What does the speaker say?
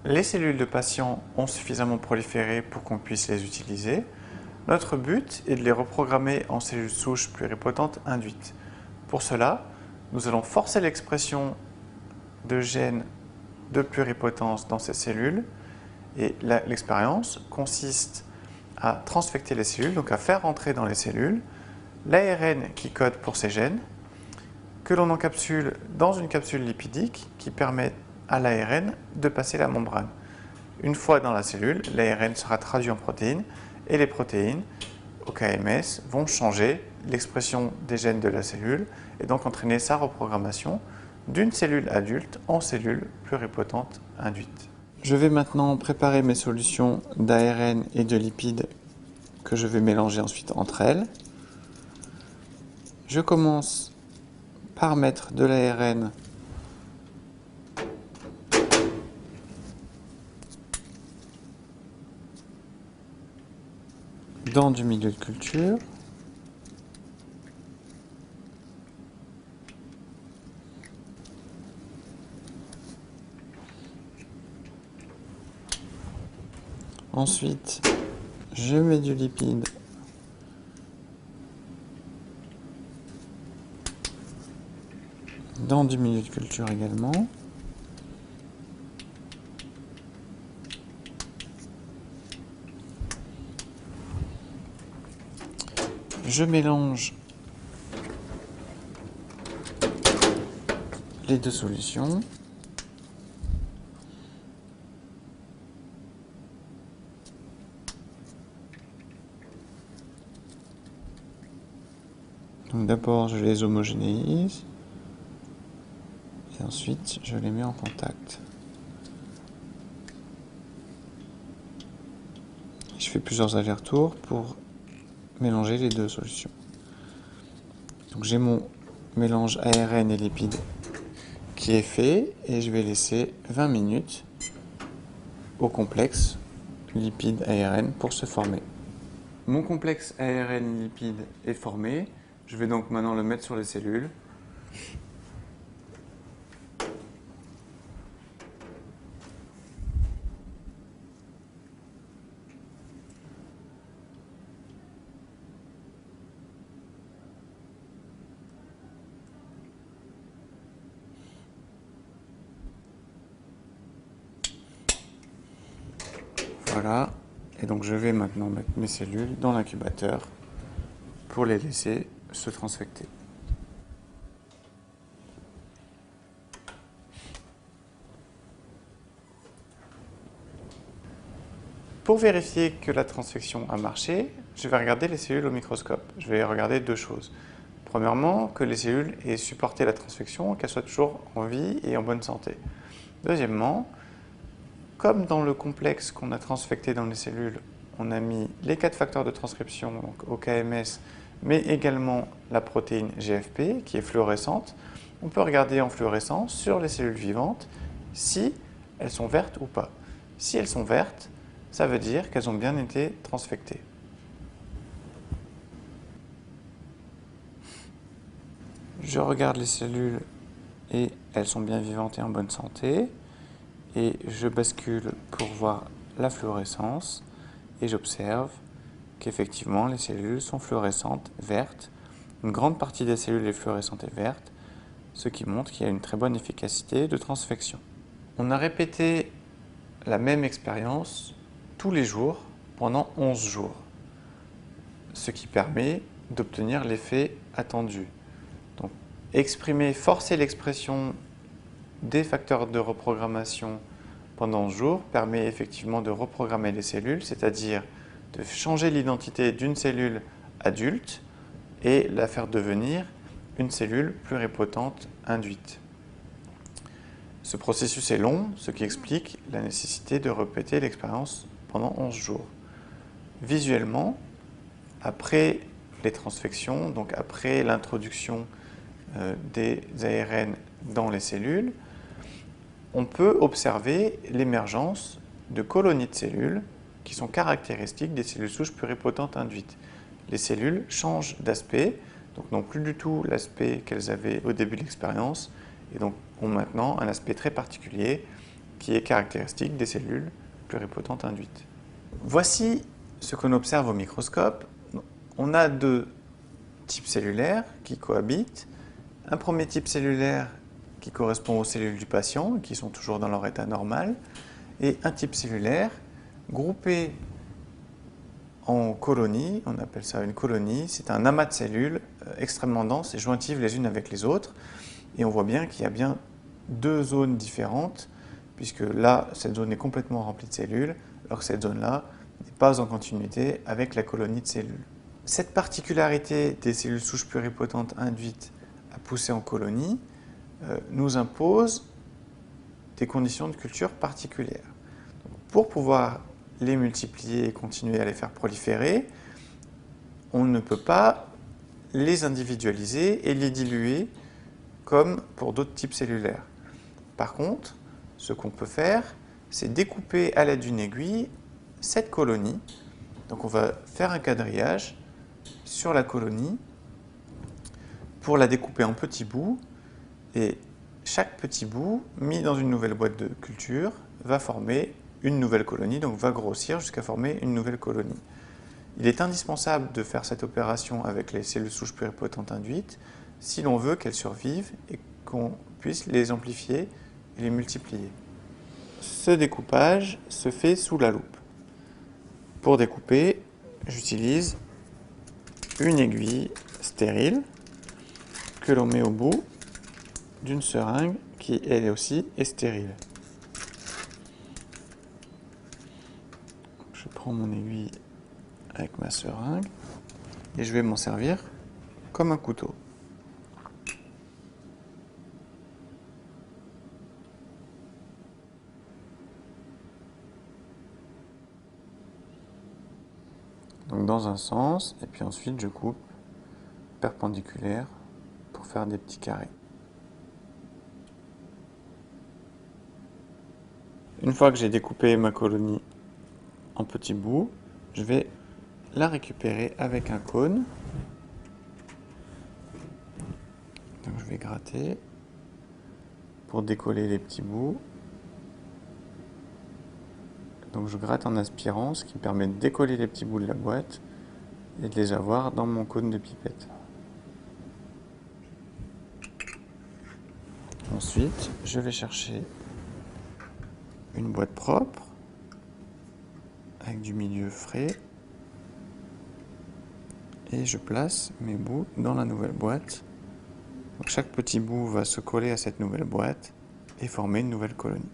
Les cellules de patients ont suffisamment proliféré pour qu'on puisse les utiliser. Notre but est de les reprogrammer en cellules souches pluripotentes induites. Pour cela, nous allons forcer l'expression de gènes de pluripotence dans ces cellules et l'expérience consiste à transfecter les cellules, donc à faire rentrer dans les cellules l'ARN qui code pour ces gènes que l'on encapsule dans une capsule lipidique qui permet à l'ARN de passer la membrane. Une fois dans la cellule, l'ARN sera traduit en protéines et les protéines, au KMS, vont changer l'expression des gènes de la cellule et donc entraîner sa reprogrammation d'une cellule adulte en cellule pluripotente induite. Je vais maintenant préparer mes solutions d'ARN et de lipides que je vais mélanger ensuite entre elles. Je commence par mettre de l'ARN dans du milieu de culture. Ensuite, je mets du lipide dans du milieu de culture également. Je mélange les deux solutions. Donc d'abord je les homogénéise et ensuite je les mets en contact. Je fais plusieurs allers-retours pour mélanger les deux solutions. Donc j'ai mon mélange ARN et lipides qui est fait et je vais laisser 20 minutes au complexe lipide-ARN pour se former. Mon complexe ARN-lipide est formé. Je vais donc maintenant le mettre sur les cellules. Voilà, et donc je vais maintenant mettre mes cellules dans l'incubateur pour les laisser se transfecter. Pour vérifier que la transfection a marché, je vais regarder les cellules au microscope. Je vais regarder deux choses. Premièrement, que les cellules aient supporté la transfection, qu'elles soient toujours en vie et en bonne santé. Deuxièmement, comme dans le complexe qu'on a transfecté dans les cellules, on a mis les 4 facteurs de transcription, donc OKMS, mais également la protéine GFP qui est fluorescente, on peut regarder en fluorescence sur les cellules vivantes si elles sont vertes ou pas. Si elles sont vertes, ça veut dire qu'elles ont bien été transfectées. Je regarde les cellules et elles sont bien vivantes et en bonne santé. Et je bascule pour voir la fluorescence et j'observe qu'effectivement les cellules sont fluorescentes, vertes. Une grande partie des cellules est fluorescente et verte, ce qui montre qu'il y a une très bonne efficacité de transfection. On a répété la même expérience tous les jours pendant 11 jours, ce qui permet d'obtenir l'effet attendu. Donc, forcer l'expression des facteurs de reprogrammation pendant 11 jours permet effectivement de reprogrammer les cellules, c'est-à-dire de changer l'identité d'une cellule adulte et la faire devenir une cellule pluripotente induite. Ce processus est long, ce qui explique la nécessité de répéter l'expérience pendant 11 jours. Visuellement, après les transfections, donc après l'introduction des ARN dans les cellules, on peut observer l'émergence de colonies de cellules qui sont caractéristiques des cellules souches pluripotentes induites. Les cellules changent d'aspect, donc n'ont plus du tout l'aspect qu'elles avaient au début de l'expérience, et donc ont maintenant un aspect très particulier qui est caractéristique des cellules pluripotentes induites. Voici ce qu'on observe au microscope. On a deux types cellulaires qui cohabitent. Un premier type cellulaire qui correspond aux cellules du patient, qui sont toujours dans leur état normal, et un type cellulaire groupé en colonies, on appelle ça une colonie, c'est un amas de cellules extrêmement denses et jointives les unes avec les autres. Et on voit bien qu'il y a bien deux zones différentes, puisque là, cette zone est complètement remplie de cellules, alors que cette zone-là n'est pas en continuité avec la colonie de cellules. Cette particularité des cellules souches pluripotentes induites à pousser en colonie nous impose des conditions de culture particulières. Donc, pour pouvoir les multiplier et continuer à les faire proliférer, on ne peut pas les individualiser et les diluer comme pour d'autres types cellulaires. Par contre, ce qu'on peut faire, c'est découper à l'aide d'une aiguille cette colonie. Donc on va faire un quadrillage sur la colonie pour la découper en petits bouts, et chaque petit bout mis dans une nouvelle boîte de culture va former une nouvelle colonie, donc va grossir jusqu'à former une nouvelle colonie. Il est indispensable de faire cette opération avec les cellules souches pluripotentes induites si l'on veut qu'elles survivent et qu'on puisse les amplifier et les multiplier. Ce découpage se fait sous la loupe. Pour découper, j'utilise une aiguille stérile que l'on met au bout d'une seringue qui, elle aussi, est stérile. Je prends mon aiguille avec ma seringue et je vais m'en servir comme un couteau. Donc dans un sens, et puis ensuite je coupe perpendiculaire pour faire des petits carrés. Une fois que j'ai découpé ma colonie en petits bouts, je vais la récupérer avec un cône. Donc je vais gratter pour décoller les petits bouts. Donc je gratte en aspirant, ce qui permet de décoller les petits bouts de la boîte et de les avoir dans mon cône de pipette. Ensuite, je vais chercher une boîte propre avec du milieu frais et je place mes bouts dans la nouvelle boîte. Donc chaque petit bout va se coller à cette nouvelle boîte et former une nouvelle colonie.